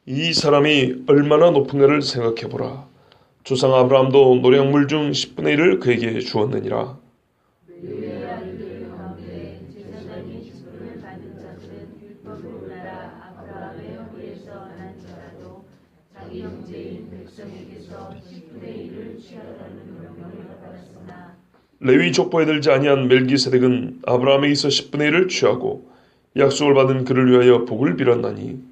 이 사람이 얼마나 높은가를 생각해보라. 조상 아브라함도 노량물 중 10분의 1을 그에게 주었느니라. 레위의 아들들 가운데 제사장의 직분을 받은 자들은 율법으로 나라 아브라함의 후에서 난자라도 자기 형제인 백성에게서 10분의 1을 취하라는 명령을 받았으나 레위 족보에 들지 아니한 멜기세덱은 아브라함에게서 10분의 1을 취하고 약속을 받은 그를 위하여 복을 빌었나니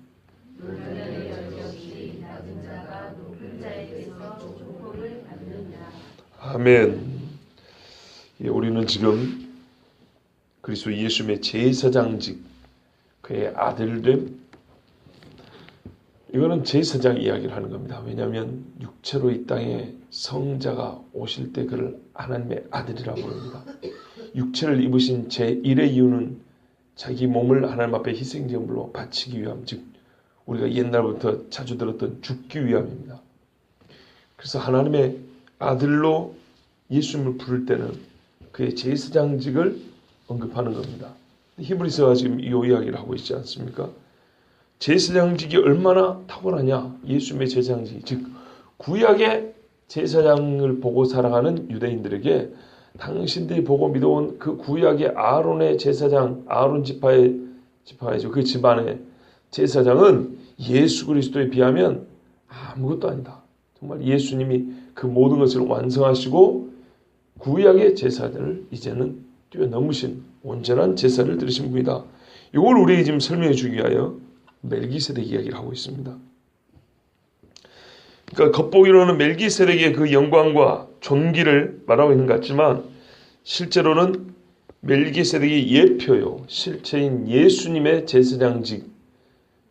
노년의 여지없이 낮은 자가 높은 자에게서 축복을 받느니라. 아멘. 우리는 지금 그리스도 예수님의 제사장직, 그의 아들됨, 이거는 제사장 이야기를 하는 겁니다. 왜냐하면 육체로 이 땅에 성자가 오실 때 그를 하나님의 아들이라고 부릅니다. 육체를 입으신 제1의 이유는 자기 몸을 하나님 앞에 희생제물로 바치기 위함, 즉 우리가 옛날부터 자주 들었던 죽기 위함입니다. 그래서 하나님의 아들로 예수님을 부를 때는 그의 제사장직을 언급하는 겁니다. 히브리서가 지금 이 이야기를 하고 있지 않습니까? 제사장직이 얼마나 탁월하냐. 예수님의 제사장직, 즉 구약의 제사장을 보고 살아가는 유대인들에게 당신들이 보고 믿어온 그 구약의 아론의 제사장, 아론 지파이죠. 그 집안의 제사장은 예수 그리스도에 비하면 아무것도 아니다. 정말 예수님이 그 모든 것을 완성하시고 구약의 제사들을 이제는 뛰어넘으신 온전한 제사를 드리신 분이다. 이걸 우리에게 지금 설명해 주기 위하여 멜기세덱 이야기를 하고 있습니다. 그러니까 겉보기로는 멜기세덱의 그 영광과 존귀를 말하고 있는 것 같지만 실제로는 멜기세덱이 예표요, 실체인 예수님의 제사장직,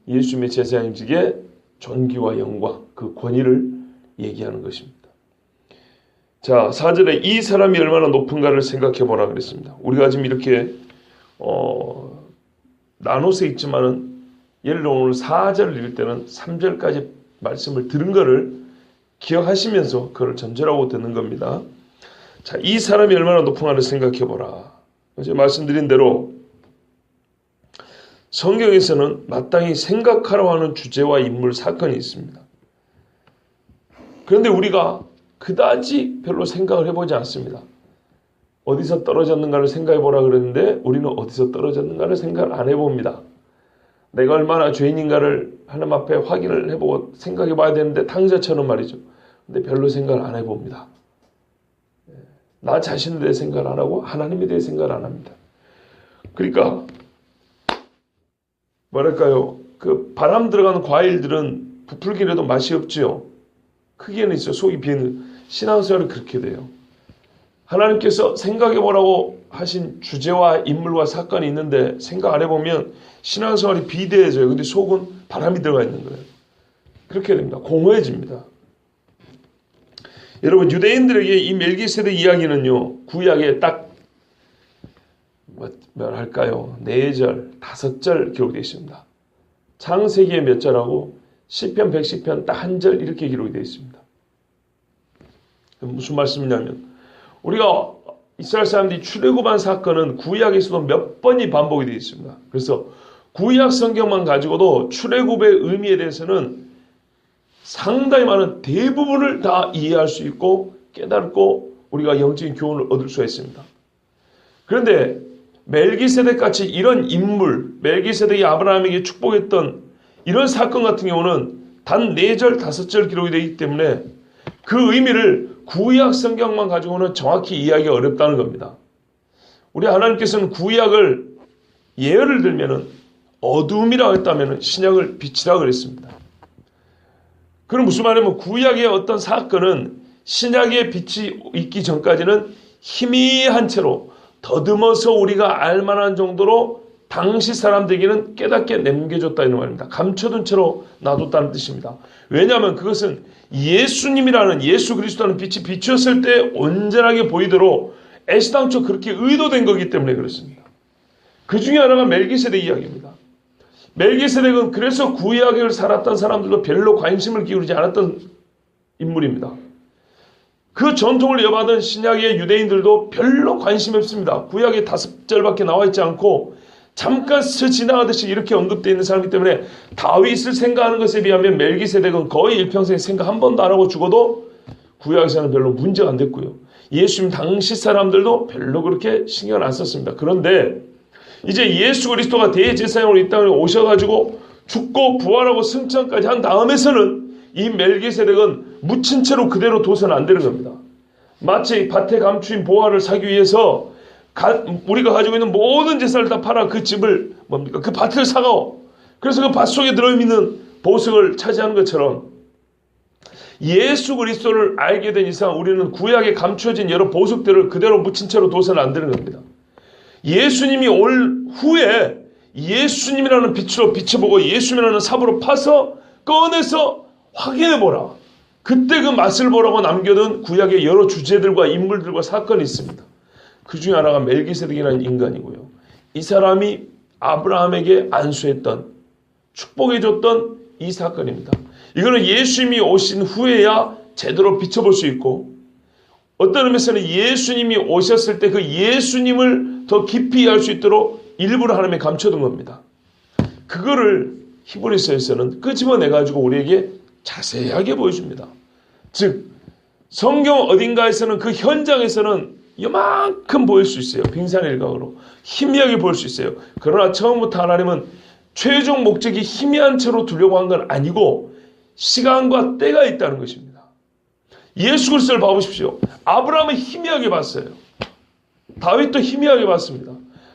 예수님의 제사장직의 존귀와 영광, 그 권위를 얘기하는 것입니다. 자, 4절에 이 사람이 얼마나 높은가를 생각해 보라 그랬습니다. 우리가 지금 이렇게 나눠서 읽지만은 예를 들어 오늘 4절을 읽을 때는 3절까지 말씀을 들은 거를 기억하시면서 그걸 전제라고 듣는 겁니다. 자, 이 사람이 얼마나 높은가를 생각해 보라. 어제 말씀드린 대로 성경에서는 마땅히 생각하라고 하는 주제와 인물, 사건이 있습니다. 그런데 우리가 그다지 별로 생각을 해보지 않습니다. 어디서 떨어졌는가를 생각해 보라 그랬는데 우리는 어디서 떨어졌는가를 생각을 안 해봅니다. 내가 얼마나 죄인인가를 하나님 앞에 확인을 해보고 생각해 봐야 되는데 탕자처럼 말이죠. 근데 별로 생각을 안 해봅니다. 나 자신에 대해 생각을 안 하고 하나님에 대해 생각을 안 합니다. 그러니까 뭐랄까요, 그 바람 들어가는 과일들은 부풀기라도 맛이 없지요. 크기는 있어 속이 비는 신앙생활은 그렇게 돼요. 하나님께서 생각해 보라고 하신 주제와 인물과 사건이 있는데 생각 안 해보면 신앙생활이 비대해져요. 근데 속은 바람이 들어가 있는 거예요. 그렇게 됩니다. 공허해집니다. 여러분, 유대인들에게 이 멜기세덱 이야기는요, 구약에 딱 뭐랄까요, 4절, 5절 기록되어 있습니다. 창세기에 몇 절하고 시편 110편 딱 한 절 이렇게 기록이 되어 있습니다. 무슨 말씀이냐면 우리가 이스라엘 사람들이 출애굽한 사건은 구약에서도 몇 번이 반복이 되어 있습니다. 그래서 구약 성경만 가지고도 출애굽의 의미에 대해서는 상당히 많은 대부분을 다 이해할 수 있고 깨닫고 우리가 영적인 교훈을 얻을 수가 있습니다. 그런데 멜기세덱 같이 이런 인물, 멜기세덱이 아브라함에게 축복했던 이런 사건 같은 경우는 단 4절, 5절 기록이 되기 때문에 그 의미를 구약 성경만 가지고는 정확히 이해하기가 어렵다는 겁니다. 우리 하나님께서는 구약을 예언을 들면은 어두움이라고 했다면 신약을 빛이라고 그랬습니다. 그럼 무슨 말이냐면 구약의 어떤 사건은 신약의 빛이 있기 전까지는 희미한 채로 더듬어서 우리가 알만한 정도로 당시 사람들에게는 깨닫게 남겨줬다는 말입니다. 감춰둔 채로 놔뒀다는 뜻입니다. 왜냐하면 그것은 예수님이라는 예수 그리스도라는 빛이 비추었을 때 온전하게 보이도록 애시당초 그렇게 의도된 거기 때문에 그렇습니다. 그 중에 하나가 멜기세덱 이야기입니다. 멜기세덱은 그래서 구약을 살았던 사람들도 별로 관심을 기울이지 않았던 인물입니다. 그 전통을 이어받은 신약의 유대인들도 별로 관심이 없습니다. 구약에 5절밖에 나와 있지 않고 잠깐 스쳐 지나가듯이 이렇게 언급되어 있는 사람이기 때문에 다윗을 생각하는 것에 비하면 멜기세덱은 거의 일평생 생각 한 번도 안 하고 죽어도 구약에서는 별로 문제가 안 됐고요. 예수님 당시 사람들도 별로 그렇게 신경을 안 썼습니다. 그런데 이제 예수 그리스도가 대제사장으로 이 땅에 오셔가지고 죽고 부활하고 승천까지 한 다음에서는 이 멜기세덱은 묻힌 채로 그대로 둬서는 안 되는 겁니다. 마치 밭에 감추인 보화를 사기 위해서 우리가 가지고 있는 모든 재산을 다 팔아 그 집을 그 밭을 사가오. 그래서 그 밭 속에 들어있는 보석을 차지하는 것처럼 예수 그리스도를 알게 된 이상 우리는 구약에 감춰진 여러 보석들을 그대로 묻힌 채로 둬서는 안 되는 겁니다. 예수님이 올 후에 예수님이라는 빛으로 비춰보고 예수님이라는 삽으로 파서 꺼내서 확인해보라. 그때 그 맛을 보라고 남겨둔 구약의 여러 주제들과 인물들과 사건이 있습니다. 그 중에 하나가 멜기세덱이라는 인간이고요. 이 사람이 아브라함에게 안수했던 축복해줬던 이 사건입니다. 이거는 예수님이 오신 후에야 제대로 비춰볼 수 있고 어떤 의미에서는 예수님이 오셨을 때 그 예수님을 더 깊이 이해할 수 있도록 일부러 하나님이 감춰둔 겁니다. 그거를 히브리서에서는 끄집어내가지고 우리에게 자세하게 보여줍니다. 즉 성경 어딘가에서는 그 현장에서는 이만큼 보일 수 있어요. 빙산일각으로 희미하게 보일 수 있어요. 그러나 처음부터 하나님은 최종 목적이 희미한 채로 두려고 한 건 아니고 시간과 때가 있다는 것입니다. 예수 그리스도를 봐보십시오. 아브라함은 희미하게 봤어요. 다윗도 희미하게 봤습니다.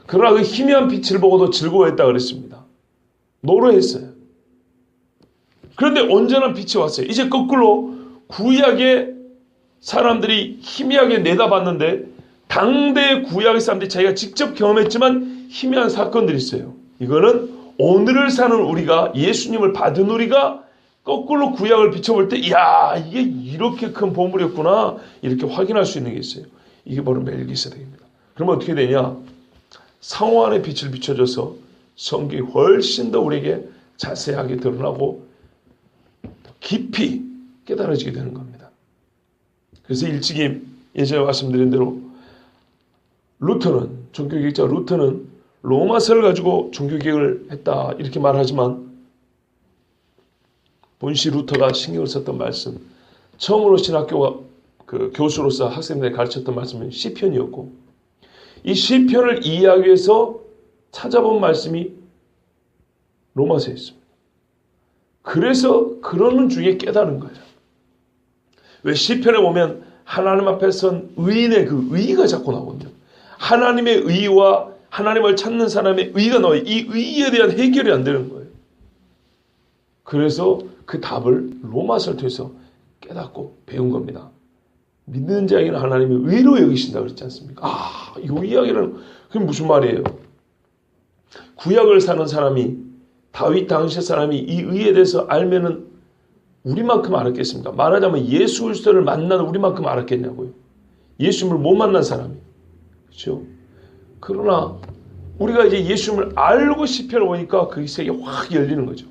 그러나 그 희미한 빛을 보고도 즐거워했다 그랬습니다. 노래했어요. 그런데 온전한 빛이 왔어요. 이제 거꾸로 구약의 사람들이 희미하게 내다봤는데 당대 구약의 사람들이 자기가 직접 경험했지만 희미한 사건들이 있어요. 이거는 오늘을 사는 우리가 예수님을 받은 우리가 거꾸로 구약을 비춰볼 때 이야 이게 이렇게 큰 보물이었구나 이렇게 확인할 수 있는 게 있어요. 이게 바로 멜기세덱입니다. 그러면 어떻게 되냐? 상호 안의 빛을 비춰줘서 성경이 훨씬 더 우리에게 자세하게 드러나고 깊이 깨달아지게 되는 겁니다. 그래서 일찍이 예전에 말씀드린 대로 루터는 종교개혁자 루터는 로마서를 가지고 종교개혁을 했다 이렇게 말하지만 본시 루터가 신경을 썼던 말씀 처음으로 신학교가 그 교수로서 학생들에게 가르쳤던 말씀은 시편이었고 이 시편을 이해하기 위해서 찾아본 말씀이 로마서에 있습니다. 그래서 그러는 중에 깨달은 거예요. 왜 시편에 보면 하나님 앞에 선 의인의 그 의의가 자꾸 나오거든요. 하나님의 의의와 하나님을 찾는 사람의 의의가 나와요. 이 의의에 대한 해결이 안 되는 거예요. 그래서 그 답을 로마서를 통해서 깨닫고 배운 겁니다. 믿는 자에게는 하나님이 의로 여기신다 그랬지 않습니까? 이 이야기는 그게 무슨 말이에요? 구약을 사는 사람이 다윗 당시 사람이 이 의에 대해서 알면은 우리만큼 알았겠습니까? 말하자면 예수 그리스도를 만난 우리만큼 알았겠냐고요. 예수님을 못 만난 사람이. 그렇죠? 그러나 우리가 이제 예수님을 알고 시편을 보니까 그 세계가 확 열리는 거죠.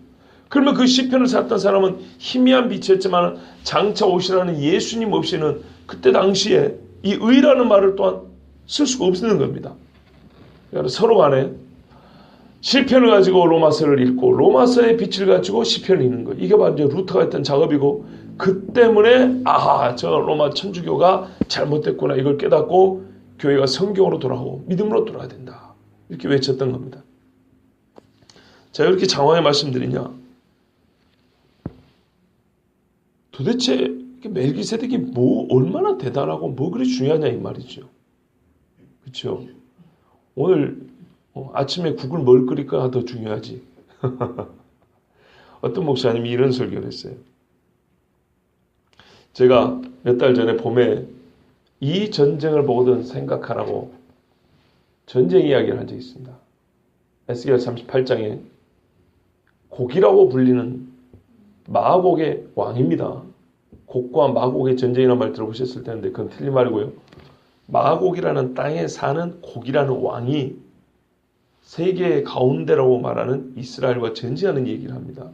그러면 그 시편을 샀던 사람은 희미한 빛이었지만 장차 오시라는 예수님 없이는 그때 당시에 이 의라는 말을 또한 쓸 수가 없는 겁니다. 그러니까 서로 간에 시편을 가지고 로마서를 읽고 로마서의 빛을 가지고 시편을 읽는 거예요. 이게 바로 이제 루터가 했던 작업이고 그 때문에 저 로마 천주교가 잘못됐구나 이걸 깨닫고 교회가 성경으로 돌아오고 믿음으로 돌아야 된다. 이렇게 외쳤던 겁니다. 자, 이렇게 장황하게 말씀드리냐? 도대체 멜기세덱이 얼마나 대단하고 뭐 그리 중요하냐 이 말이죠. 그렇죠? 오늘 아침에 국을 뭘 끓일까 더 중요하지. 어떤 목사님이 이런 설교를 했어요. 제가 몇 달 전에 봄에 이 전쟁을 보거든 생각하라고 전쟁 이야기를 한 적이 있습니다. 에스겔 38장에 곡이라고 불리는 마곡의 왕입니다. 곡과 마곡의 전쟁이라는 말 들어보셨을 텐데 그건 틀린 말이고요. 마곡이라는 땅에 사는 곡이라는 왕이 세계의 가운데라고 말하는 이스라엘과 전쟁하는 얘기를 합니다.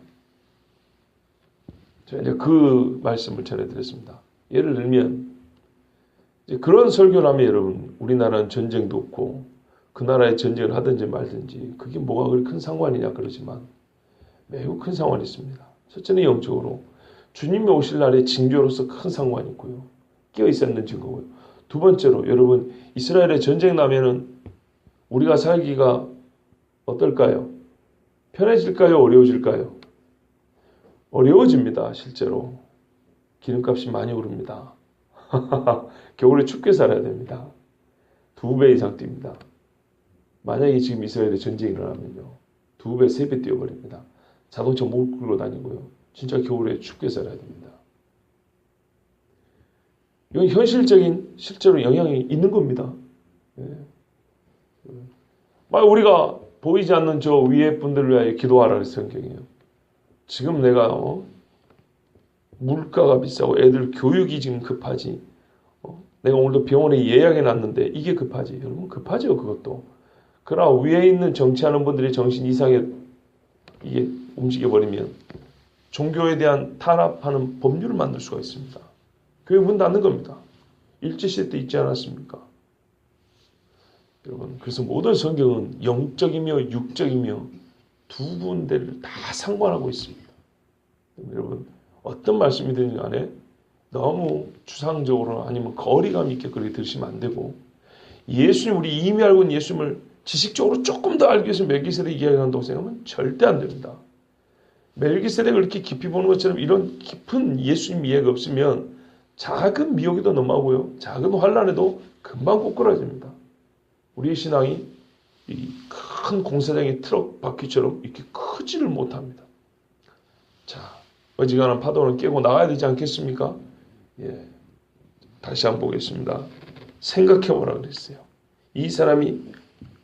제가 이제 그 말씀을 전해드렸습니다. 예를 들면 이제 그런 설교를 하면 여러분 우리나라는 전쟁도 없고 그 나라에 전쟁을 하든지 말든지 그게 뭐가 그리 큰 상관이냐 그러지만 매우 큰 상관이 있습니다. 첫째는 영적으로 주님이 오실 날에 징조로서 큰 상관이 있고요. 끼어 있었는 증거고요. 두 번째로 여러분 이스라엘에 전쟁 나면은 우리가 살기가 어떨까요? 편해질까요? 어려워질까요? 어려워집니다. 실제로. 기름값이 많이 오릅니다. 겨울에 춥게 살아야 됩니다. 2배 이상 뜁니다. 만약에 지금 이스라엘에 전쟁이 일어나면요. 2배, 3배 뛰어버립니다. 자동차 못 끌고 다니고요. 진짜 겨울에 춥게 살아야 됩니다. 이건 현실적인 실제로 영향이 있는 겁니다. 우리가 보이지 않는 저 위에 분들을 위하여 기도하라 그랬어요. 성경이에요. 지금 내가 물가가 비싸고 애들 교육이 지금 급하지. 내가 오늘도 병원에 예약해 놨는데 이게 급하지. 여러분 급하죠 그것도. 그러나 위에 있는 정치하는 분들이 정신 이상에 이게 움직여버리면 종교에 대한 탄압하는 법률을 만들 수가 있습니다. 교회 문 닫는 겁니다. 일제시대 때 있지 않았습니까? 여러분 그래서 모든 성경은 영적이며 육적이며 두 군데를 다 상관하고 있습니다. 여러분 어떤 말씀이든 간에 너무 추상적으로 아니면 거리감 있게 그렇게 들으시면 안 되고 예수님 우리 이미 알고 있는 예수님을 지식적으로 조금 더 알기 위해서 멜기세덱 이야기를 한다고 생각하면 절대 안 됩니다. 멜기세덱을 이렇게 깊이 보는 것처럼 이런 깊은 예수님 이해가 없으면 작은 미혹에도 넘어가고요. 작은 환란에도 금방 꼬꾸라집니다. 우리의 신앙이 이 큰 공사장의 트럭 바퀴처럼 이렇게 크지를 못합니다. 자, 어지간한 파도는 깨고 나가야 되지 않겠습니까? 예, 다시 한번 보겠습니다. 생각해보라 그랬어요. 이 사람이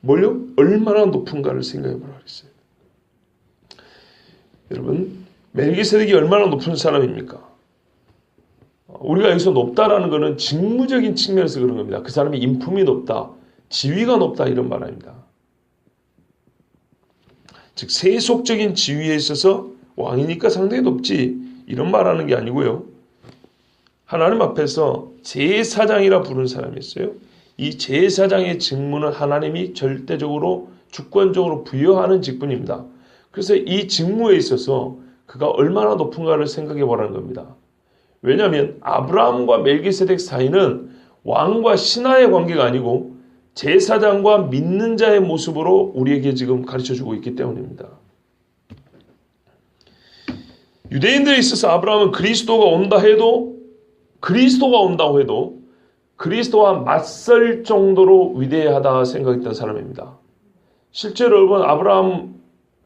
뭘요? 얼마나 높은가를 생각해보라 그랬어요. 여러분, 멜기세덱이 얼마나 높은 사람입니까? 우리가 여기서 높다라는 것은 직무적인 측면에서 그런 겁니다. 그 사람이 인품이 높다, 지위가 높다 이런 말 아닙니다. 즉 세속적인 지위에 있어서 왕이니까 상당히 높지 이런 말하는 게 아니고요. 하나님 앞에서 제사장이라 부른 사람이 있어요. 이 제사장의 직무는 하나님이 절대적으로 주권적으로 부여하는 직분입니다. 그래서 이 직무에 있어서 그가 얼마나 높은가를 생각해 보라는 겁니다. 왜냐하면 아브라함과 멜기세덱 사이는 왕과 신하의 관계가 아니고 제사장과 믿는 자의 모습으로 우리에게 지금 가르쳐주고 있기 때문입니다. 유대인들에 있어서 아브라함은 그리스도가 온다고 해도 그리스도와 맞설 정도로 위대하다 생각했던 사람입니다. 실제로 여러분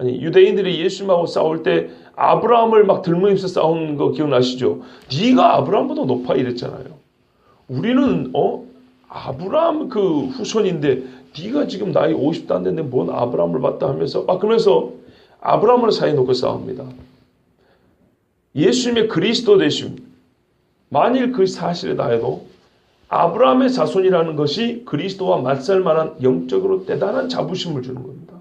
유대인들이 예수님하고 싸울 때 아브라함을 막 들먹이면서 싸운 거 기억나시죠? 네가 아브라함보다 높아 이랬잖아요. 우리는 아브라함 그 후손인데 네가 지금 나이 50도 안 됐는데 뭔 아브라함을 봤다 하면서 그러면서 아브라함을 사이에 놓고 싸웁니다. 예수님의 그리스도 되심 만일 그 사실에 다해도 아브라함의 자손이라는 것이 그리스도와 맞설 만한 영적으로 대단한 자부심을 주는 겁니다.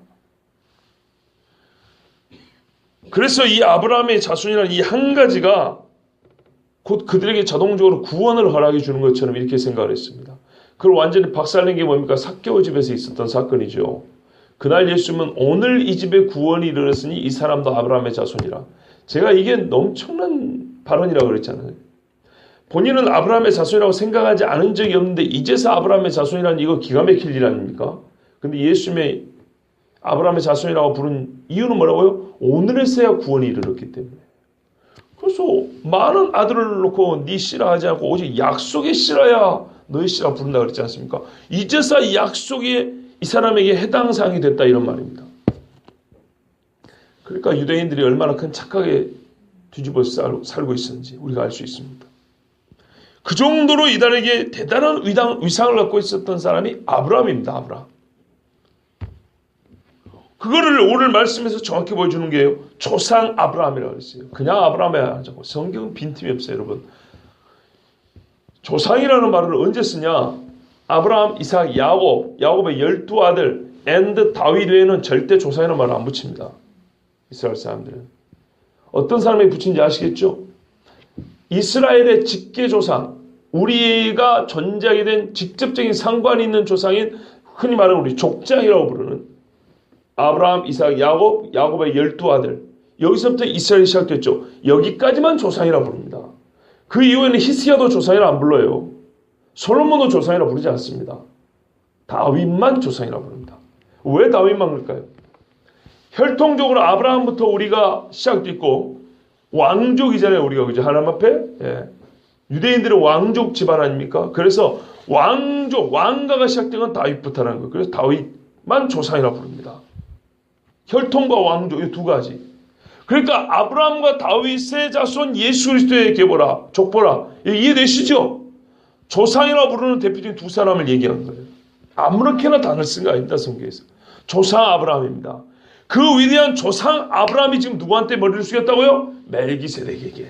그래서 이 아브라함의 자손이라는 이 한 가지가 곧 그들에게 자동적으로 구원을 허락해 주는 것처럼 이렇게 생각을 했습니다. 그걸 완전히 박살낸 게 뭡니까? 삭개오 집에서 있었던 사건이죠. 그날 예수님은 오늘 이 집에 구원이 이르렀으니 이 사람도 아브라함의 자손이라. 제가 이게 엄청난 발언이라고 그랬잖아요. 본인은 아브라함의 자손이라고 생각하지 않은 적이 없는데 이제서 아브라함의 자손이라는 이거 기가 막힐 일 아닙니까? 근데 예수님의 아브라함의 자손이라고 부른 이유는 뭐라고요? 오늘에서야 구원이 이르렀기 때문에. 그래서 많은 아들을 놓고 네 씨라 하지 않고 오직 약속의 씨라야 너의 씨라 부른다 그랬지 않습니까? 이제서 이 약속이 이 사람에게 해당 사항이 됐다 이런 말입니다. 그러니까 유대인들이 얼마나 큰 착하게 뒤집어서 살고 있었는지 우리가 알 수 있습니다. 그 정도로 이들에게 대단한 위상을 갖고 있었던 사람이 아브라함입니다. 아브라함. 그거를 오늘 말씀에서 정확히 보여주는 게요. 조상 아브라함이라고 했어요. 그냥 아브라함이 아니고 성경은 빈틈이 없어요. 여러분. 조상이라는 말을 언제 쓰냐. 아브라함, 이삭, 야곱의 12아들 앤드 다윗 외에는 절대 조상이라는 말을 안 붙입니다. 이스라엘 사람들은. 어떤 사람이 붙인지 아시겠죠? 이스라엘의 직계 조상, 우리가 존재하게 된 직접적인 상관이 있는 조상인 흔히 말하는 우리 족장이라고 부르는 아브라함, 이삭, 야곱, 야곱의 12아들. 여기서부터 이스라엘이 시작됐죠. 여기까지만 조상이라 부릅니다. 그 이후에는 히스기야도 조상이라 안 불러요. 솔로몬도 조상이라 부르지 않습니다. 다윗만 조상이라 부릅니다. 왜 다윗만 그럴까요? 혈통적으로 아브라함부터 우리가 시작됐고 왕족이잖아요. 우리가 그죠? 하나님 앞에. 예. 유대인들의 왕족 집안 아닙니까? 그래서 왕족, 왕가가 시작된 건 다윗부터라는 거예요. 그래서 다윗만 조상이라 부릅니다. 혈통과 왕족 이 두 가지. 그러니까 아브라함과 다윗의 자손 예수 그리스도의 계보라, 족보라. 이해되시죠? 조상이라 부르는 대표적인 두 사람을 얘기하는 거예요. 아무렇게나 단어를 쓴 거 아닙니다. 성경에서. 조상 아브라함입니다. 그 위대한 조상 아브라함이 지금 누구한테 머리를 숙였다고요? 멜기세덱에게.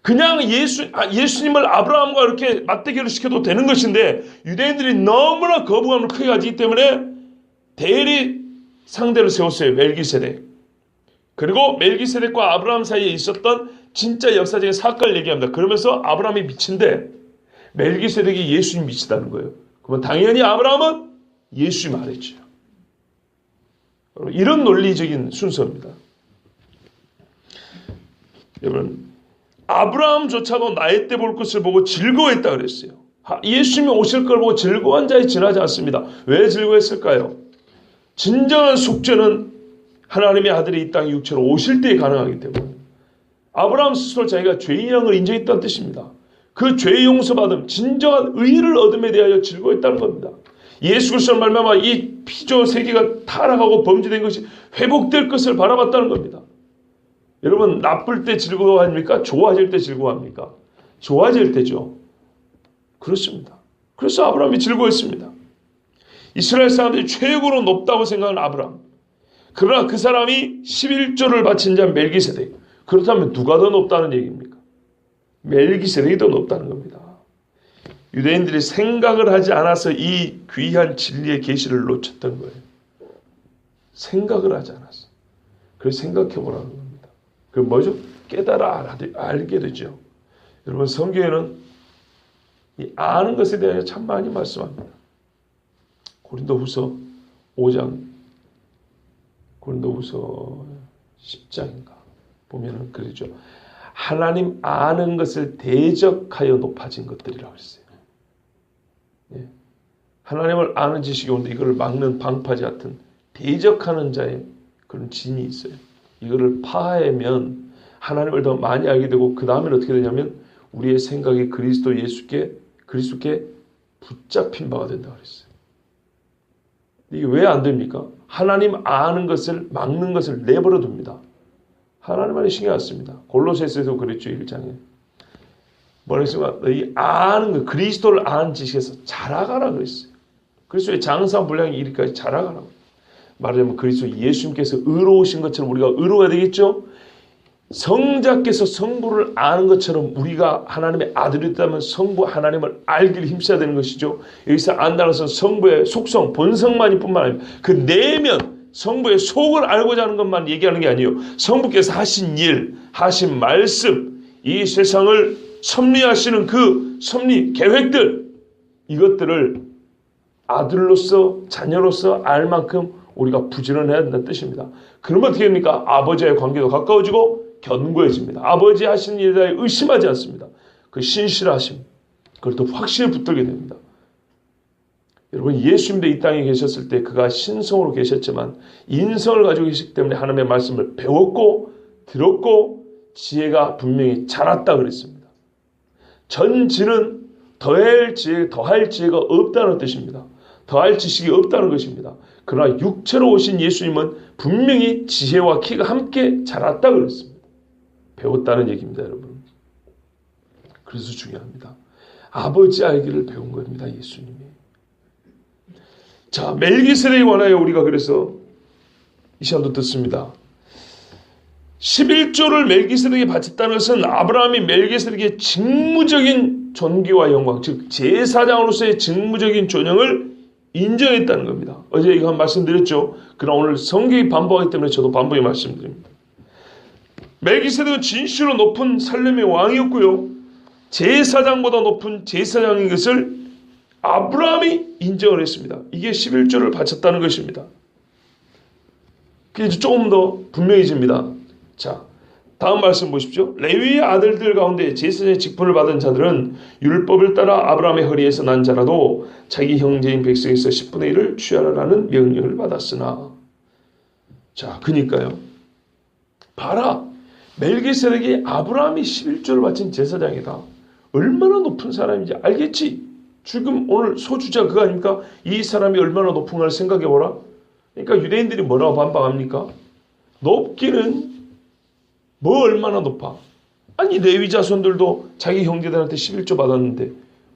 그냥 예수님을 아브라함과 이렇게 맞대결을 시켜도 되는 것인데 유대인들이 너무나 거부감을 크게 가지기 때문에 대리 상대를 세웠어요. 멜기세덱. 그리고 멜기세덱과 아브라함 사이에 있었던 진짜 역사적인 사건을 얘기합니다. 그러면서 아브라함이 미친데 멜기세덱이 예수님 미치다는 거예요. 그러면 당연히 아브라함은 예수님 아래죠. 이런 논리적인 순서입니다. 여러분, 아브라함조차도 나의 때 볼 것을 보고 즐거워했다 그랬어요. 예수님이 오실 걸 보고 즐거워한 자에 지나지 않습니다. 왜 즐거워했을까요? 진정한 속죄는 하나님의 아들이 이 땅에 육체로 오실 때에 가능하기 때문에 아브라함 스스로 자기가 죄인이라는 걸 인정했다는 뜻입니다. 그 죄 용서받음, 진정한 의를 얻음에 대하여 즐거워했다는 겁니다. 예수 그리스도를 말미암아 이 피조 세계가 타락하고 범죄된 것이 회복될 것을 바라봤다는 겁니다. 여러분, 나쁠 때 즐거워합니까? 좋아질 때 즐거워합니까? 좋아질 때죠. 그렇습니다. 그래서 아브라함이 즐거워했습니다. 이스라엘 사람들이 최고로 높다고 생각하는 아브라함. 그러나 그 사람이 11조를 바친 자 멜기세덱. 그렇다면 누가 더 높다는 얘기입니까? 멜기세덱이 더 높다는 겁니다. 유대인들이 생각을 하지 않아서 이 귀한 진리의 계시를 놓쳤던 거예요. 생각을 하지 않았어. 그래서 생각해 보라는 겁니다. 그 뭐죠? 깨달아 알게 되죠. 여러분, 성경에는 이 아는 것에 대하여 참 많이 말씀합니다. 고린도후서 5장, 고린도후서 10장인가 보면은 그러죠. 하나님 아는 것을 대적하여 높아진 것들이라고 했어요. 예. 하나님을 아는 지식이 오는데 이거를 막는 방파제 같은 대적하는 자의 그런 진이 있어요. 이거를 파하면 하나님을 더 많이 알게 되고 그 다음에는 어떻게 되냐면 우리의 생각이 그리스도 예수께 붙잡힌 바가 된다고 그랬어요. 이게 왜 안 됩니까? 하나님 아는 것을 막는 것을 내버려 둡니다. 하나님만이 신경 안 씁니다. 골로새서에도 그랬죠. 1장에. 뭐라 했습니까? 너희 아는 것, 그리스도를 아는 지식에서 자라가라 그랬어요. 그리스도의 장사 분량이 이리까지 자라가라고. 말하자면 그리스도 예수님께서 의로우신 것처럼 우리가 의로워야 되겠죠? 성자께서 성부를 아는 것처럼 우리가 하나님의 아들이었다면 성부 하나님을 알기를 힘써야 되는 것이죠. 여기서 안다는 것은 성부의 속성, 본성만이 뿐만 아니라 그 내면, 성부의 속을 알고자 하는 것만 얘기하는 게 아니에요. 성부께서 하신 일, 하신 말씀, 이 세상을 섭리하시는 그 섭리, 계획들, 이것들을 아들로서, 자녀로서 알 만큼 우리가 부지런해야 된다는 뜻입니다. 그러면 어떻게 됩니까? 아버지와의 관계도 가까워지고 견고해집니다. 아버지 하신 일에 대해 의심하지 않습니다. 그 신실하심, 그걸 더 확실히 붙들게 됩니다. 여러분, 예수님도 이 땅에 계셨을 때 그가 신성으로 계셨지만 인성을 가지고 계시기 때문에 하나님의 말씀을 배웠고 들었고 지혜가 분명히 자랐다 그랬습니다. 전지는 더할 지혜가 없다는 뜻입니다. 더할 지식이 없다는 것입니다. 그러나 육체로 오신 예수님은 분명히 지혜와 키가 함께 자랐다 그랬습니다. 배웠다는 얘기입니다, 여러분. 그래서 중요합니다. 아버지 알기를 배운 겁니다, 예수님이. 자, 멜기세덱에 관하여 우리가 그래서 이 시간도 듣습니다. 11조를 멜기세덱에 바쳤다는 것은 아브라함이 멜기세덱의 직무적인 존귀와 영광, 즉 제사장으로서의 직무적인 존영을 인정했다는 겁니다. 어제 이거 한 말씀드렸죠. 그러나 오늘 성경이 반복하기 때문에 저도 반복해 말씀드립니다. 멜기세덱은 진실로 높은 살렘의 왕이었고요. 제사장보다 높은 제사장인 것을 아브라함이 인정을 했습니다. 이게 11조를 바쳤다는 것입니다. 그게 이제 조금 더 분명해집니다. 자, 다음 말씀 보십시오. 레위의 아들들 가운데 제사장의 직분을 받은 자들은 율법을 따라 아브라함의 허리에서 난 자라도 자기 형제인 백성에서 10분의 1을 취하라는 명령을 받았으나. 자, 그러니까요. 봐라. 멜기세덱이 아브라함이 11조를 바친 제사장이다. 얼마나 높은 사람인지 알겠지? 지금 오늘 소주자 그거 아닙니까? 이 사람이 얼마나 높은가를 생각해보라. 그러니까 유대인들이 뭐라고 반박합니까? 높기는 뭐 얼마나 높아? 아니 레위 자손들도 자기 형제들한테 11조 받았는데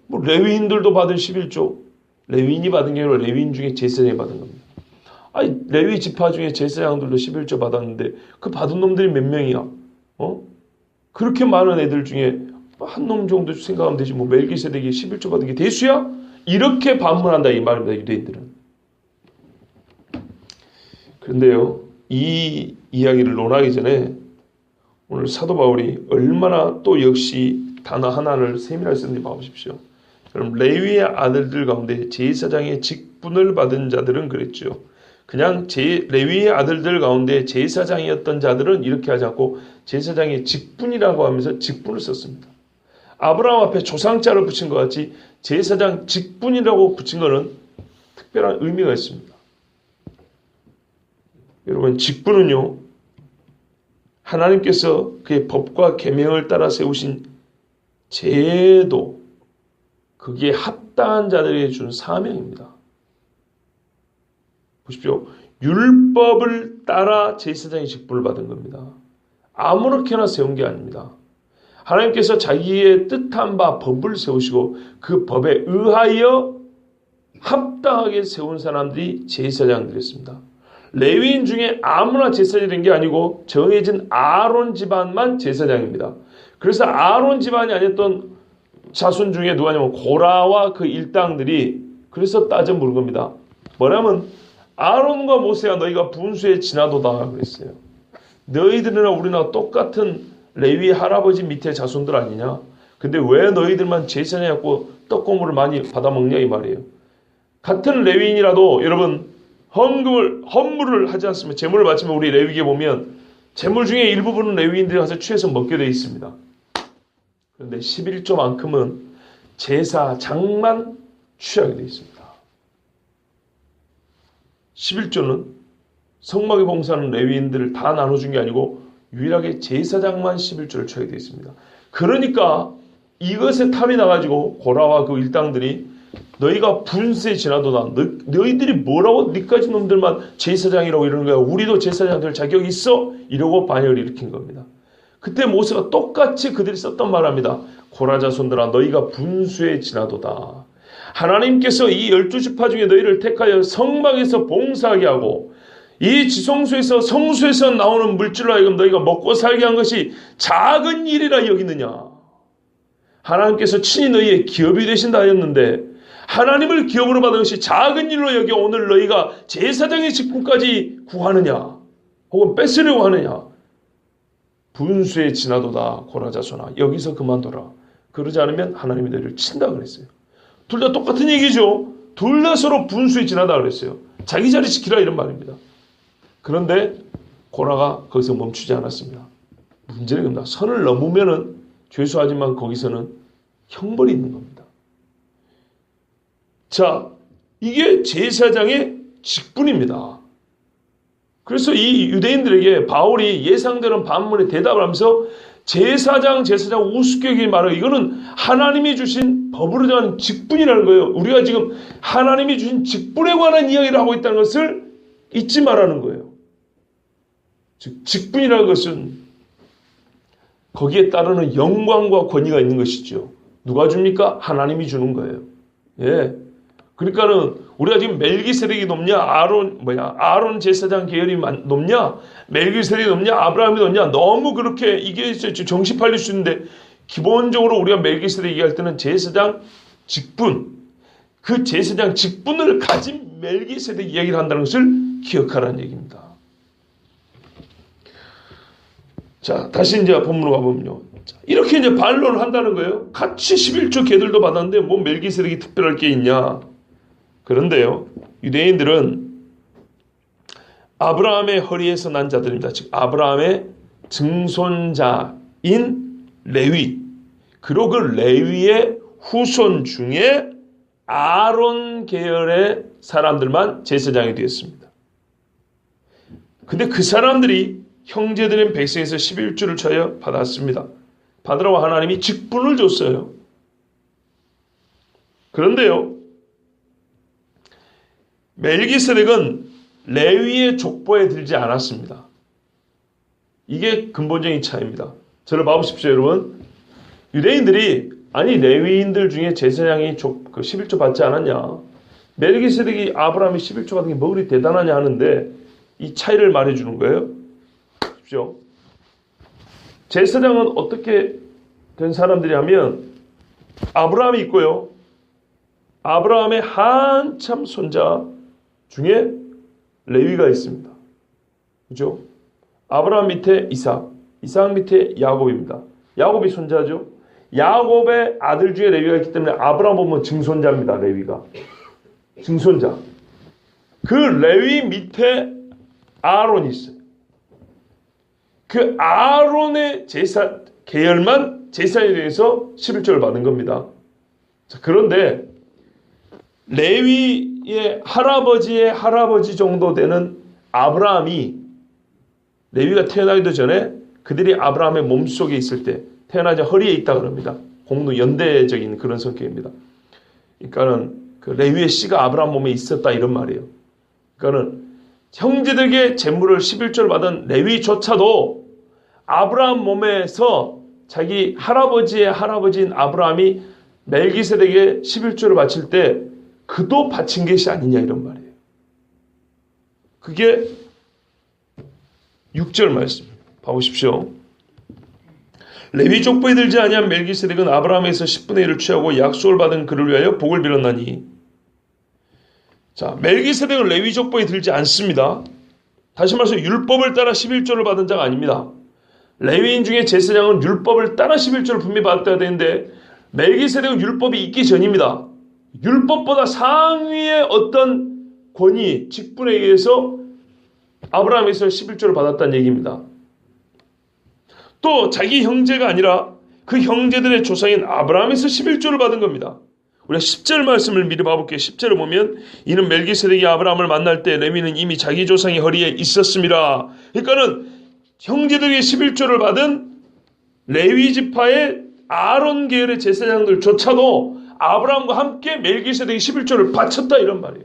뭐 레위인들도 받은 11조, 레위인이 받은 게 아니라 레위인 중에 제사장이 받은 겁니다. 아니 레위 지파 중에 제사장들도 11조 받았는데 그 받은 놈들이 몇 명이야? 그렇게 많은 애들 중에 한 놈 정도 생각하면 되지 뭐 멜기세덱이 11조 받은 게 대수야? 이렇게 반문한다 이 말입니다. 유대인들은. 그런데요, 이 이야기를 논하기 전에 오늘 사도 바울이 얼마나 또 역시 단어 하나를 세밀하게 쓰는지 봐보십시오. 그럼 레위의 아들들 가운데 제사장의 직분을 받은 자들은 그랬죠. 그냥 레위의 아들들 가운데 제사장이었던 자들은 이렇게 하지 않고 제사장의 직분이라고 하면서 직분을 썼습니다. 아브라함 앞에 조상자를 붙인 것 같이 제사장 직분이라고 붙인 것은 특별한 의미가 있습니다. 여러분, 직분은요, 하나님께서 그의 법과 계명을 따라 세우신 제도, 거기에 합당한 자들에게 준 사명입니다. 보십시오. 율법을 따라 제사장의 직분을 받은 겁니다. 아무렇게나 세운 게 아닙니다. 하나님께서 자기의 뜻한 바 법을 세우시고 그 법에 의하여 합당하게 세운 사람들이 제사장들이었습니다. 레위인 중에 아무나 제사장이 된 게 아니고 정해진 아론 집안만 제사장입니다. 그래서 아론 집안이 아니었던 자손 중에 누가냐면 고라와 그 일당들이 그래서 따져 물은 겁니다. 뭐냐면 아론과 모세야 너희가 분수에 지나도다 그랬어요. 너희들이나 우리나 똑같은 레위 할아버지 밑에 자손들 아니냐? 근데 왜 너희들만 제사장이었고 떡고물을 많이 받아먹냐 이 말이에요. 같은 레위인이라도 여러분 헌물을 하지 않습니다. 제물을 바치면 우리 레위기에 보면 제물 중에 일부분은 레위인들이 가서 취해서 먹게 되어 있습니다. 그런데 11조만큼은 제사장만 취하게 되어 있습니다. 11조는 성막에 봉사하는 레위인들을 다 나눠준 게 아니고 유일하게 제사장만 11조를 취하게 되어 있습니다. 그러니까 이것에 탐이 나가지고 고라와 그 일당들이 너희가 분수에 지나도다. 너희들이 뭐라고 니까지 놈들만 제사장이라고 이러는 거야. 우리도 제사장 될 자격이 있어? 이러고 반역을 일으킨 겁니다. 그때 모세가 똑같이 그들이 썼던 말합니다. 고라 자손들아 너희가 분수에 지나도다. 하나님께서 이 12지파 중에 너희를 택하여 성막에서 봉사하게 하고 이 지성소에서 성소에서 나오는 물질로 하여금 너희가 먹고 살게 한 것이 작은 일이라 여기느냐. 하나님께서 친히 너희의 기업이 되신다 하였는데 하나님을 기업으로 받은 것이 작은 일로 여겨 오늘 너희가 제사장의 직분까지 구하느냐 혹은 뺏으려고 하느냐. 분수에 지나도다 고라 자손아 여기서 그만둬라. 그러지 않으면 하나님이 너희를 친다 그랬어요. 둘 다 똑같은 얘기죠. 둘 다 서로 분수에 지나다 그랬어요. 자기 자리 지키라 이런 말입니다. 그런데 고라가 거기서 멈추지 않았습니다. 문제는 겁니다. 선을 넘으면은 죄수하지만 거기서는 형벌이 있는 겁니다. 자, 이게 제사장의 직분입니다. 그래서 이 유대인들에게 바울이 예상되는 반문에 대답을 하면서 제사장 우습게 여기지 말아요. 이거는 하나님이 주신 법으로 정한 직분이라는 거예요. 우리가 지금 하나님이 주신 직분에 관한 이야기를 하고 있다는 것을 잊지 말라는 거예요. 즉 직분이라는 것은 거기에 따르는 영광과 권위가 있는 것이죠. 누가 줍니까? 하나님이 주는 거예요. 예. 그러니까는 우리가 지금 멜기세덱이 높냐, 아론 제사장 계열이 높냐, 멜기세덱이 높냐, 아브라함이 높냐, 너무 그렇게 이게 정시 팔릴 수 있는데 기본적으로 우리가 멜기세덱 얘기할 때는 제사장 직분, 그 제사장 직분을 가진 멜기세덱 이야기를 한다는 것을 기억하라는 얘기입니다. 자, 다시 이제 본문으로 가보면요. 이렇게 이제 반론을 한다는 거예요. 같이 11조 걔들도 받았는데 뭐 멜기세덱이 특별할 게 있냐. 그런데요, 유대인들은 아브라함의 허리에서 난 자들입니다. 즉 아브라함의 증손자인 레위, 그리고 그 레위의 후손 중에 아론 계열의 사람들만 제사장이 되었습니다. 근데 그 사람들이 형제들인 백성에서 11조를 쳐야 받았습니다. 받으라고 하나님이 직분을 줬어요. 그런데요, 멜기세덱은 레위의 족보에 들지 않았습니다. 이게 근본적인 차이입니다. 저를 봐보십시오, 여러분. 유대인들이 아니 레위인들 중에 제사장이 그 11조 받지 않았냐, 멜기세덱이 아브라함이 11조 받은 게 뭐 그리 대단하냐 하는데 이 차이를 말해주는 거예요. 보십시오. 제사장은 어떻게 된 사람들이 하면 아브라함이 있고요, 아브라함의 한참 손자 중에 레위가 있습니다. 그죠? 아브라함 밑에 이삭, 이삭 밑에 야곱입니다. 야곱이 손자죠. 야곱의 아들 중에 레위가 있기 때문에 아브라함 보면 증손자입니다. 레위가 증손자. 그 레위 밑에 아론이 있어요. 그 아론의 제사 계열만 제사에 대해서 11조를 받은 겁니다. 자, 그런데 레위의 할아버지의 할아버지 정도 되는 아브라함이, 레위가 태어나기도 전에 그들이 아브라함의 몸속에 있을 때 태어나자 허리에 있다 그럽니다. 공로 연대적인 그런 성격입니다. 그러니까는 그 레위의 씨가 아브라함 몸에 있었다 이런 말이에요. 그러니까는 형제들에게 제물을 11조를 받은 레위조차도 아브라함 몸에서 자기 할아버지의 할아버지인 아브라함이 멜기세덱에게 11조를 바칠 때 그도 바친 것이 아니냐 이런 말이에요. 그게 6절 말씀 봐보십시오. 레위 족보에 들지 아니한 멜기세덱은 아브라함에서 10분의 1을 취하고 약속을 받은 그를 위하여 복을 빌었나니. 자, 멜기세덱은 레위 족보에 들지 않습니다. 다시 말해서 율법을 따라 11조를 받은 자가 아닙니다. 레위인 중에 제사장은 율법을 따라 11조를 분명히 받았다야 되는데 멜기세덱은 율법이 있기 전입니다. 율법보다 상위의 어떤 권위, 직분에 의해서 아브라함에서 11조를 받았다는 얘기입니다. 또 자기 형제가 아니라 그 형제들의 조상인 아브라함에서 11조를 받은 겁니다. 우리가 10절 말씀을 미리 봐볼게요. 10절을 보면 이는 멜기세덱이 아브라함을 만날 때 레위는 이미 자기 조상의 허리에 있었음이라. 그러니까는 형제들에게 11조를 받은 레위 지파의 아론 계열의 제사장들조차도 아브라함과 함께 멜기세덱이 11조를 바쳤다 이런 말이에요.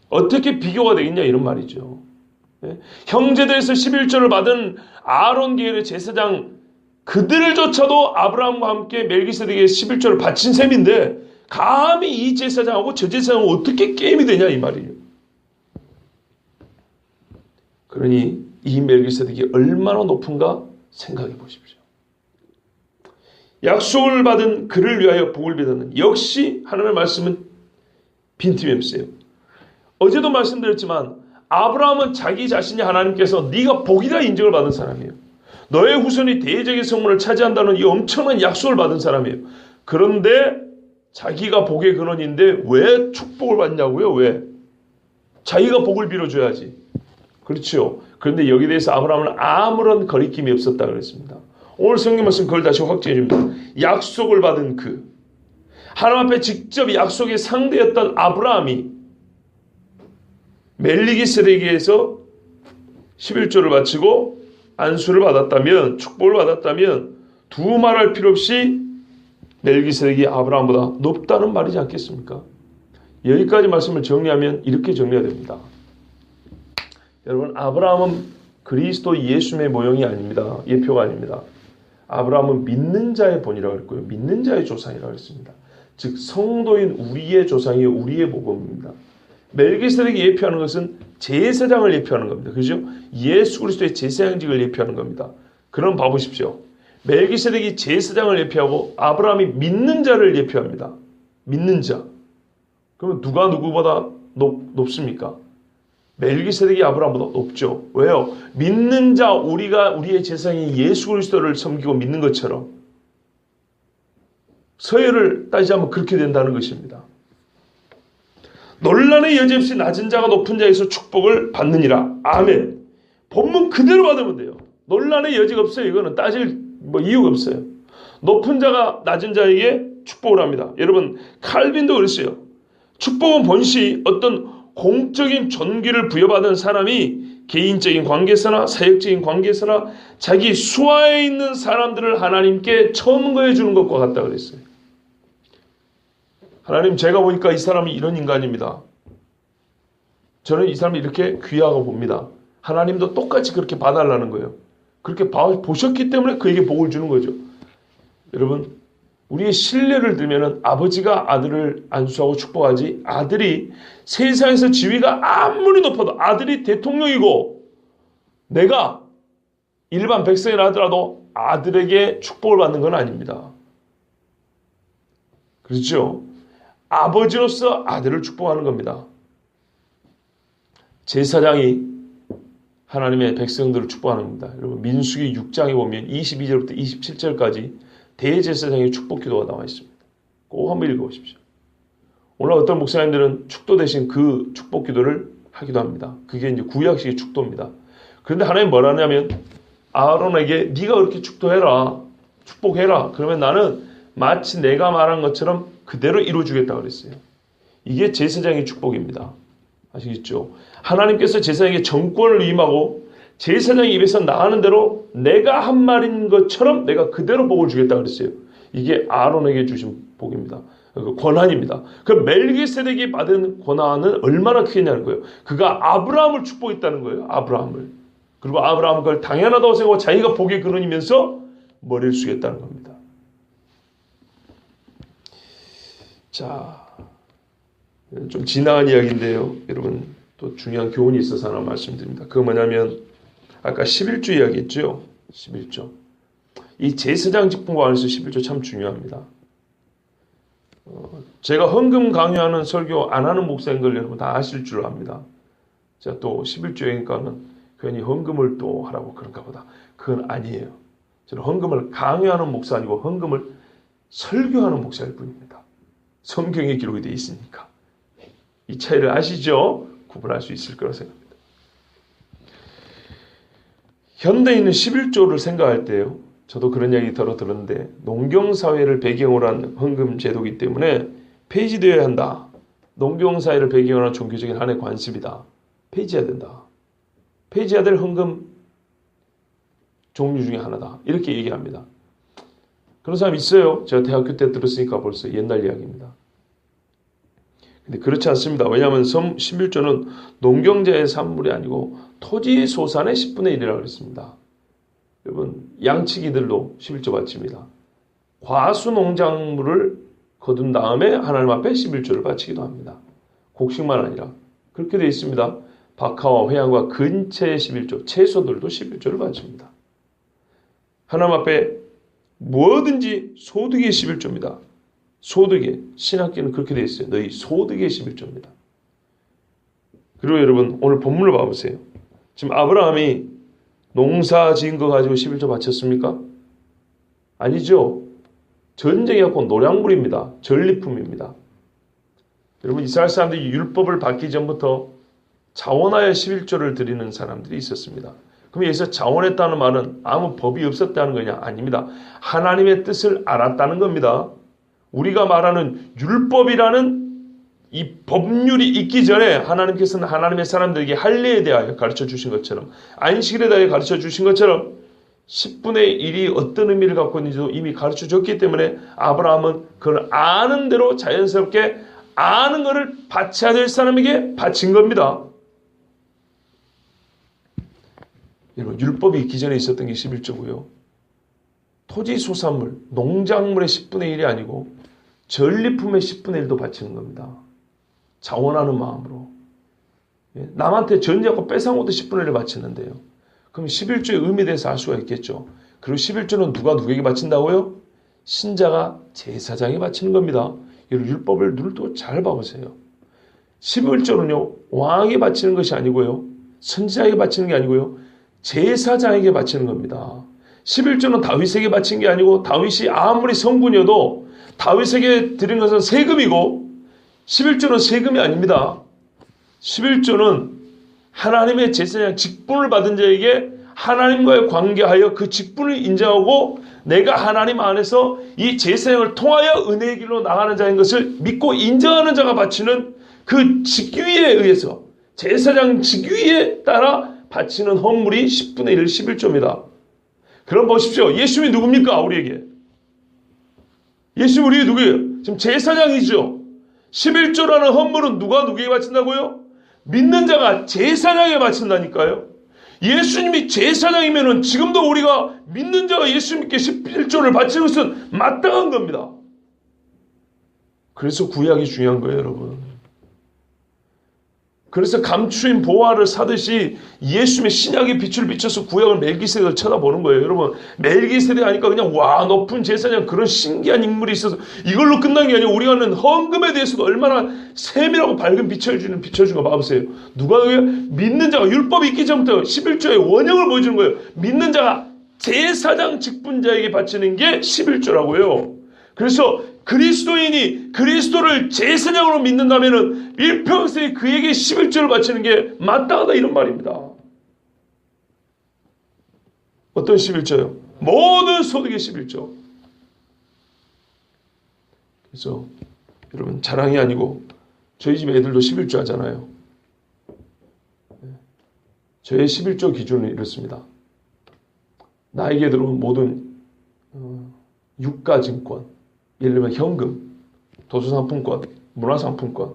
어떻게 비교가 되겠냐 이런 말이죠. 형제들에서 11조를 받은 아론 계열의 제사장 그들조차도 아브라함과 함께 멜기세덱에게 11조를 바친 셈인데 감히 이 제사장하고 저 제사장하고 어떻게 게임이 되냐 이 말이에요. 그러니 이 멜기세덱이 얼마나 높은가 생각해 보십시오. 약속을 받은 그를 위하여 복을 빌었는, 역시 하나님의 말씀은 빈틈이 없어요. 어제도 말씀드렸지만 아브라함은 자기 자신이 하나님께서 네가 복이라 인정을 받은 사람이에요. 너의 후손이 대적의 성문을 차지한다는 이 엄청난 약속을 받은 사람이에요. 그런데 자기가 복의 근원인데 왜 축복을 받냐고요? 왜? 자기가 복을 빌어줘야지. 그렇죠. 그런데 여기에 대해서 아브라함은 아무런 거리낌이 없었다 그랬습니다. 오늘 성경 말씀 그걸 다시 확증해 줍니다. 약속을 받은 그 하나님 앞에 직접 약속의 상대였던 아브라함이 멜기세덱에게서 11조를 바치고 안수를 받았다면, 축복을 받았다면 두말할 필요 없이 멜기세덱이 아브라함보다 높다는 말이지 않겠습니까? 여기까지 말씀을 정리하면 이렇게 정리가 됩니다. 여러분, 아브라함은 그리스도 예수의 모형이 아닙니다. 예표가 아닙니다. 아브라함은 믿는 자의 본이라고 했고요. 믿는 자의 조상이라고 했습니다. 즉 성도인 우리의 조상이요 우리의 모범입니다. 멜기세덱이 예표하는 것은 제사장을 예표하는 겁니다. 그죠? 예수 그리스도의 제사장직을 예표하는 겁니다. 그럼 봐보십시오. 멜기세덱이 제사장을 예표하고 아브라함이 믿는 자를 예표합니다. 믿는 자. 그러면 누가 누구보다 높습니까? 멜기세덱이 아브라함보다 높죠. 왜요? 믿는 자, 우리의 재상이 예수 그리스도를 섬기고 믿는 것처럼 서열을 따지자면 그렇게 된다는 것입니다. 논란의 여지 없이 낮은 자가 높은 자에서 축복을 받느니라. 아멘. 본문 그대로 받으면 돼요. 논란의 여지가 없어요. 이거는 따질 이유가 없어요. 높은 자가 낮은 자에게 축복을 합니다. 여러분, 칼빈도 그랬어요. 축복은 본시 어떤 공적인 존귀를 부여받은 사람이 개인적인 관계에서나 사역적인 관계에서나 자기 수하에 있는 사람들을 하나님께 첨거해 주는 것과 같다 그랬어요. 하나님, 제가 보니까 이 사람이 이런 인간입니다. 저는 이 사람이 이렇게 귀하고 봅니다. 하나님도 똑같이 그렇게 봐달라는 거예요. 그렇게 보셨기 때문에 그에게 복을 주는 거죠. 여러분, 우리의 신뢰를 들면은 아버지가 아들을 안수하고 축복하지, 아들이 세상에서 지위가 아무리 높아도 아들이 대통령이고 내가 일반 백성이라 하더라도 아들에게 축복을 받는 건 아닙니다. 그렇죠? 아버지로서 아들을 축복하는 겁니다. 제사장이 하나님의 백성들을 축복하는 겁니다. 여러분, 민수기 6장에 보면 22절부터 27절까지 대제사장의 축복 기도가 나와 있습니다. 꼭 한번 읽어보십시오. 오늘 어떤 목사님들은 축도 대신 그 축복 기도를 하기도 합니다. 그게 이제 구약식의 축도입니다. 그런데 하나님 뭐라 하냐면 아론에게 네가 그렇게 축도해라, 축복해라. 그러면 나는 마치 내가 말한 것처럼 그대로 이루어주겠다 그랬어요. 이게 제사장의 축복입니다. 아시겠죠? 하나님께서 제사장에게 정권을 위임하고 제사장의 입에서 나가는 대로 내가 한 말인 것처럼 내가 그대로 복을 주겠다 그랬어요. 이게 아론에게 주신 복입니다. 권한입니다. 그 멜기세덱이 받은 권한은 얼마나 크겠냐는 거예요. 그가 아브라함을 축복했다는 거예요. 아브라함을. 그리고 아브라함은 그걸 당연하다고 생각하고 자기가 복의 근원이면서 머리를 숙였다는 겁니다. 자, 좀 지나간 이야기인데요. 여러분, 또 중요한 교훈이 있어서 하나 말씀드립니다. 그거 뭐냐면 아까 11조 이야기했죠. 11조. 이 제사장 직분과 관해서 11조 참 중요합니다. 제가 헌금 강요하는 설교 안 하는 목사인 걸 여러분 다 아실 줄 압니다. 제가 또 11조이니까는 괜히 헌금을 또 하라고 그런가 보다. 그건 아니에요. 저는 헌금을 강요하는 목사 아니고 헌금을 설교하는 목사일 뿐입니다. 성경에 기록이 되어 있으니까. 이 차이를 아시죠? 구분할 수 있을 거라고 생각합니다. 현대인은 11조를 생각할 때요. 저도 그런 이야기 들었는데 농경사회를 배경으로 한 헌금 제도이기 때문에 폐지되어야 한다. 농경사회를 배경으로 한 종교적인 하나의 관습이다. 폐지해야 된다. 폐지해야 될 헌금 종류 중에 하나다. 이렇게 얘기합니다. 그런 사람 있어요. 제가 대학교 때 들었으니까 벌써 옛날 이야기입니다. 근데 그렇지 않습니다. 왜냐하면 11조는 농경자의 산물이 아니고 토지 소산의 10분의 1이라고 그랬습니다. 여러분, 양치기들도 11조 바칩니다. 과수 농작물을 거둔 다음에 하나님 앞에 11조를 바치기도 합니다. 곡식만 아니라 그렇게 되어 있습니다. 박하와 회양과 근처의 11조, 채소들도 11조를 바칩니다. 하나님 앞에 뭐든지 소득의 11조입니다. 소득의, 신학기는 그렇게 되어 있어요. 너희 소득의 11조입니다. 그리고 여러분, 오늘 본문을 봐보세요. 지금 아브라함이 농사 지은 거 가지고 11조 바쳤습니까? 아니죠. 전쟁이 갖고 노량물입니다. 전리품입니다. 여러분, 이스라엘 사람들이 율법을 받기 전부터 자원하여 11조를 드리는 사람들이 있었습니다. 그럼 여기서 자원했다는 말은 아무 법이 없었다는 거냐? 아닙니다. 하나님의 뜻을 알았다는 겁니다. 우리가 말하는 율법이라는 이 법률이 있기 전에 하나님께서는 하나님의 사람들에게 할례에 대하여 가르쳐 주신 것처럼, 안식일에 대하여 가르쳐 주신 것처럼 10분의 1이 어떤 의미를 갖고 있는지도 이미 가르쳐 줬기 때문에 아브라함은 그걸 아는 대로 자연스럽게 아는 것을 바쳐야 될 사람에게 바친 겁니다. 여러분, 율법이 있기 전에 있었던 게 11조고요. 토지 소산물, 농작물의 10분의 1이 아니고 전리품의 10분의 1도 바치는 겁니다. 자원하는 마음으로. 남한테 전제하고 뺏어온 것도 10분의 1을 바치는데요. 그럼 11조의 의미에 대해서 알 수가 있겠죠. 그리고 11조는 누가 누구에게 바친다고요? 신자가 제사장에 바치는 겁니다. 이 율법을 눈을 뜨고 잘 봐보세요. 11조는요, 왕에게 바치는 것이 아니고요, 선지자에게 바치는 게 아니고요, 제사장에게 바치는 겁니다. 11조는 다윗에게 바친 게 아니고, 다윗이 아무리 성군이어도 다윗에게 드린 것은 세금이고, 11조는 세금이 아닙니다. 11조는 하나님의 제사장 직분을 받은 자에게 하나님과의 관계하여 그 직분을 인정하고 내가 하나님 안에서 이 제사장을 통하여 은혜의 길로 나가는 자인 것을 믿고 인정하는 자가 바치는 그 직위에 의해서, 제사장 직위에 따라 바치는 헌물이 10분의 1 11조입니다. 그럼 보십시오. 예수님이 누굽니까? 우리에게. 예수님 우리에게 누구예요? 지금 제사장이죠. 11조라는 헌물은 누가 누구에게 바친다고요? 믿는 자가 제사장에게 바친다니까요. 예수님이 제사장이면은 지금도 우리가 믿는 자가 예수님께 11조를 바치는 것은 마땅한 겁니다. 그래서 구약이 중요한 거예요, 여러분. 그래서 감추인 보화를 사듯이 예수님의 신약의 빛을 비춰서 구약을 멜기세덱을 쳐다보는 거예요. 여러분, 멜기세덱 하니까 그냥 와 높은 제사장 그런 신기한 인물이 있어서 이걸로 끝난 게 아니고 우리가 하는 헌금에 대해서도 얼마나 세밀하고 밝은 비춰준 거 봐보세요. 누가 믿는 자가 율법이 있기 전부터 11조의 원형을 보여주는 거예요. 믿는 자가 제사장 직분자에게 바치는 게 11조라고요. 그래서 그리스도인이 그리스도를 제사장으로 믿는다면은 일평생에 그에게 11조를 바치는 게 마땅하다 이런 말입니다. 어떤 11조요? 모든 소득의 11조. 그래서 여러분 자랑이 아니고 저희 집 애들도 11조 하잖아요. 저의 11조 기준은 이렇습니다. 나에게 들어온 모든 유가증권, 예를 들면 현금, 도서상품권, 문화상품권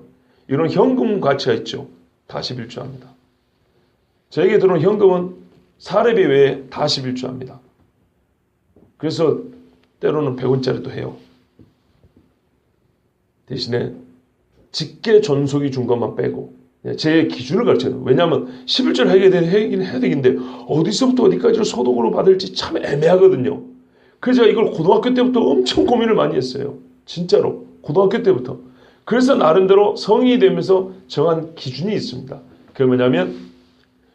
이런 현금 가치가 있죠. 다 11조 합니다. 저에게 들어온 현금은 사례비 외에 다 11조 합니다. 그래서 때로는 100원짜리도 해요. 대신에 직계 존속이 준 것만 빼고 제 기준을 가르쳐요. 왜냐하면 11조를 하게 되긴 해야 되는데 어디서부터 어디까지를 소득으로 받을지 참 애매하거든요. 그래서 제가 이걸 고등학교 때부터 엄청 고민을 많이 했어요. 진짜로 고등학교 때부터. 그래서 나름대로 성인이 되면서 정한 기준이 있습니다. 그게 뭐냐면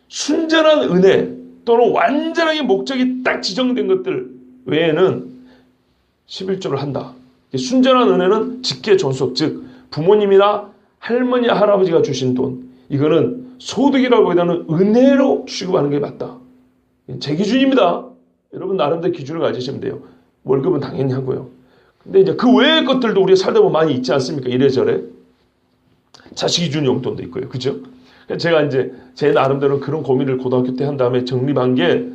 순전한 은혜 또는 완전하게 목적이 딱 지정된 것들 외에는 11조를 한다. 순전한 은혜는 직계 존속, 즉 부모님이나 할머니, 할아버지가 주신 돈, 이거는 소득이라기보다는 은혜로 취급하는 게 맞다. 제 기준입니다. 여러분 나름대로 기준을 가지시면 돼요. 월급은 당연히 하고요. 근데 이제 그 외의 것들도 우리가 살다 보면 많이 있지 않습니까? 이래저래. 자식이 준 용돈도 있고요. 그죠? 제가 이제 제 나름대로 그런 고민을 고등학교 때 한 다음에 정립한 게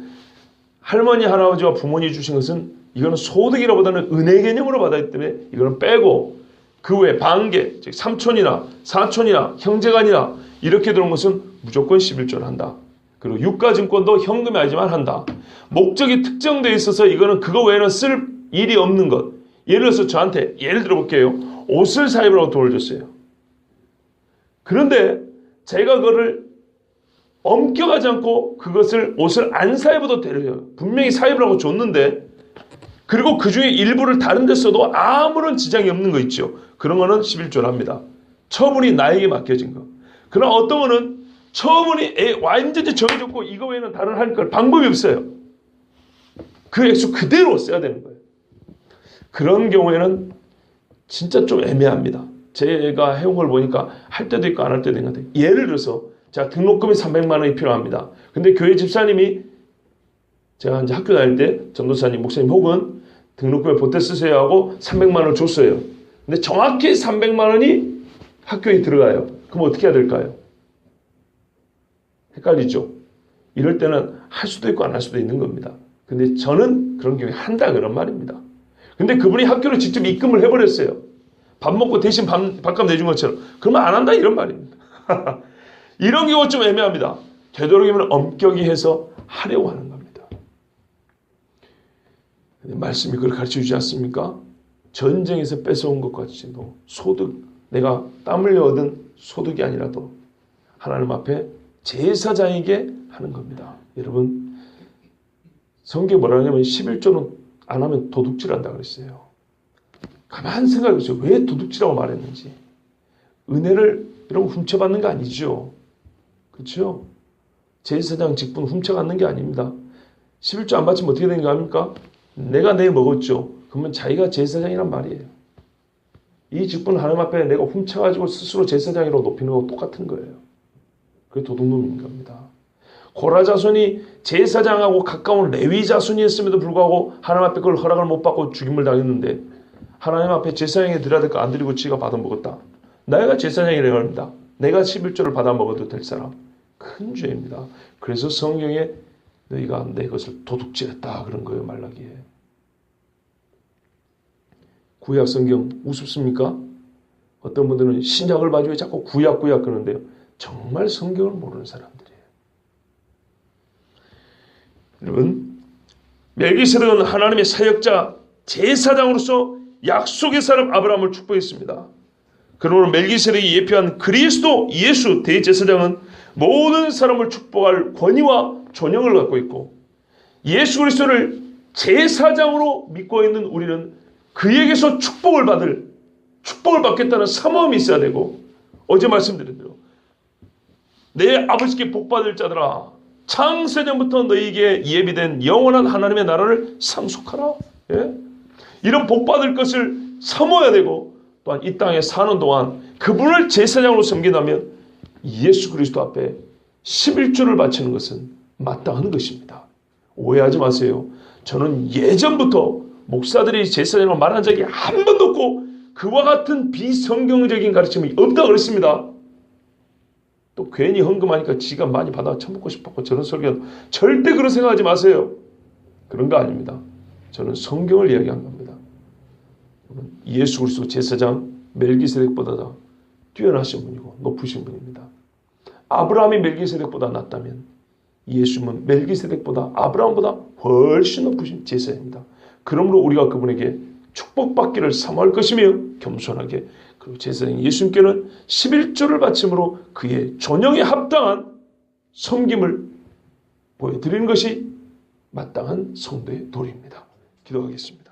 할머니, 할아버지와 부모님이 주신 것은 이거는 소득이라보다는 은혜 개념으로 받았기 때문에 이거는 빼고 그 외에 반계, 즉 삼촌이나 사촌이나 형제간이나 이렇게 들어온 것은 무조건 11조를 한다. 그리고 유가증권도 현금이 아니지만 한다. 목적이 특정되어 있어서 이거는 그거 외에는 쓸 일이 없는 것. 예를 들어서 저한테 예를 들어 볼게요. 옷을 사입으라고 돈을 줬어요. 그런데 제가 그거를 엄격하지 않고 그것을 옷을 안 사입어도 되려요. 분명히 사입으라고 줬는데 그리고 그 중에 일부를 다른 데 써도 아무런 지장이 없는 거 있죠. 그런 거는 11조를 합니다. 처분이 나에게 맡겨진 거. 그러나 어떤 거는 처분이 완전히 정해졌고 이거 외에는 다른 할 걸 방법이 없어요. 그 액수 그대로 써야 되는 거예요. 그런 경우에는 진짜 좀 애매합니다. 제가 해온 걸 보니까 할 때도 있고 안 할 때도 있는 것 같아요. 예를 들어서 제가 등록금이 300만 원이 필요합니다. 근데 교회 집사님이 제가 이제 학교 다닐 때 전도사님, 목사님 혹은 등록금에 보태 쓰세요 하고 300만 원을 줬어요. 근데 정확히 300만 원이 학교에 들어가요. 그럼 어떻게 해야 될까요? 헷갈리죠? 이럴 때는 할 수도 있고 안 할 수도 있는 겁니다. 근데 저는 그런 경우에 한다 그런 말입니다. 근데 그분이 학교를 직접 입금을 해버렸어요. 밥 먹고 대신 밥값 내준 것처럼. 그러면 안 한다 이런 말입니다. 이런 경우가 좀 애매합니다. 되도록이면 엄격히 해서 하려고 하는 겁니다. 근데 말씀이 그걸 가르쳐주지 않습니까? 전쟁에서 뺏어온 것 같이도 소득, 내가 땀 흘려 얻은 소득이 아니라도 하나님 앞에 제사장에게 하는 겁니다. 여러분 성경에 뭐라 하냐면 11조는 안 하면 도둑질한다 그랬어요. 가만 생각해 보세요. 왜 도둑질하고 말했는지. 은혜를 이런 거 훔쳐받는 거 아니죠. 그렇죠? 제사장 직분 훔쳐받는 게 아닙니다. 11조 안 바치면 어떻게 되는 거 아닙니까? 내가 내 먹었죠. 그러면 자기가 제사장이란 말이에요. 이 직분을 하나님 앞에 내가 훔쳐가지고 스스로 제사장이라고 높이는 거하고 똑같은 거예요. 그게 도둑놈인 겁니다. 고라 자손이 제사장하고 가까운 레위 자손이었음에도 불구하고 하나님 앞에 그걸 허락을 못 받고 죽임을 당했는데 하나님 앞에 제사장이 드려야 될 거 안 드리고 지가 받아 먹었다. 내가 제사장이라고 합니다. 내가 11조를 받아 먹어도 될 사람. 큰 죄입니다. 그래서 성경에 너희가 내 것을 도둑질했다 그런 거예요. 말라기에. 구약 성경 우습습니까? 어떤 분들은 신약을 가지고 자꾸 구약 그러는데요. 정말 성경을 모르는 사람들이에요. 여러분, 멜기세덱은 하나님의 사역자 제사장으로서 약속의 사람 아브라함을 축복했습니다. 그러므로 멜기세덱이 예표한 그리스도 예수 대제사장은 모든 사람을 축복할 권위와 존영을 갖고 있고 예수 그리스도를 제사장으로 믿고 있는 우리는 그에게서 축복을 받겠다는 사모함이 있어야 되고 어제 말씀드린 대로 내 아버지께 복받을 자들아 창세전부터 너희에게 예비된 영원한 하나님의 나라를 상속하라. 예? 이런 복받을 것을 사모해야 되고 또한 이 땅에 사는 동안 그분을 제사장으로 섬긴다면 예수 그리스도 앞에 11조를 바치는 것은 마땅한 것입니다. 오해하지 마세요. 저는 예전부터 목사들이 제사장으로 말한 적이 한 번도 없고 그와 같은 비성경적인 가르침이 없다고 그랬습니다. 또 괜히 헌금하니까 지가 많이 받아 처먹고 싶었고 저런 설교는 절대 그런 생각하지 마세요. 그런 거 아닙니다. 저는 성경을 이야기한 겁니다. 예수 그리스도 제사장 멜기세덱보다 뛰어나신 분이고 높으신 분입니다. 아브라함이 멜기세덱보다 낫다면 예수님은 멜기세덱보다 아브라함보다 훨씬 높으신 제사입니다. 그러므로 우리가 그분에게 축복받기를 사모할 것이며 겸손하게 그리고 제사장 예수님께는 11조를 바침으로 그의 존영에 합당한 섬김을 보여드리는 것이 마땅한 성도의 도리입니다. 기도하겠습니다.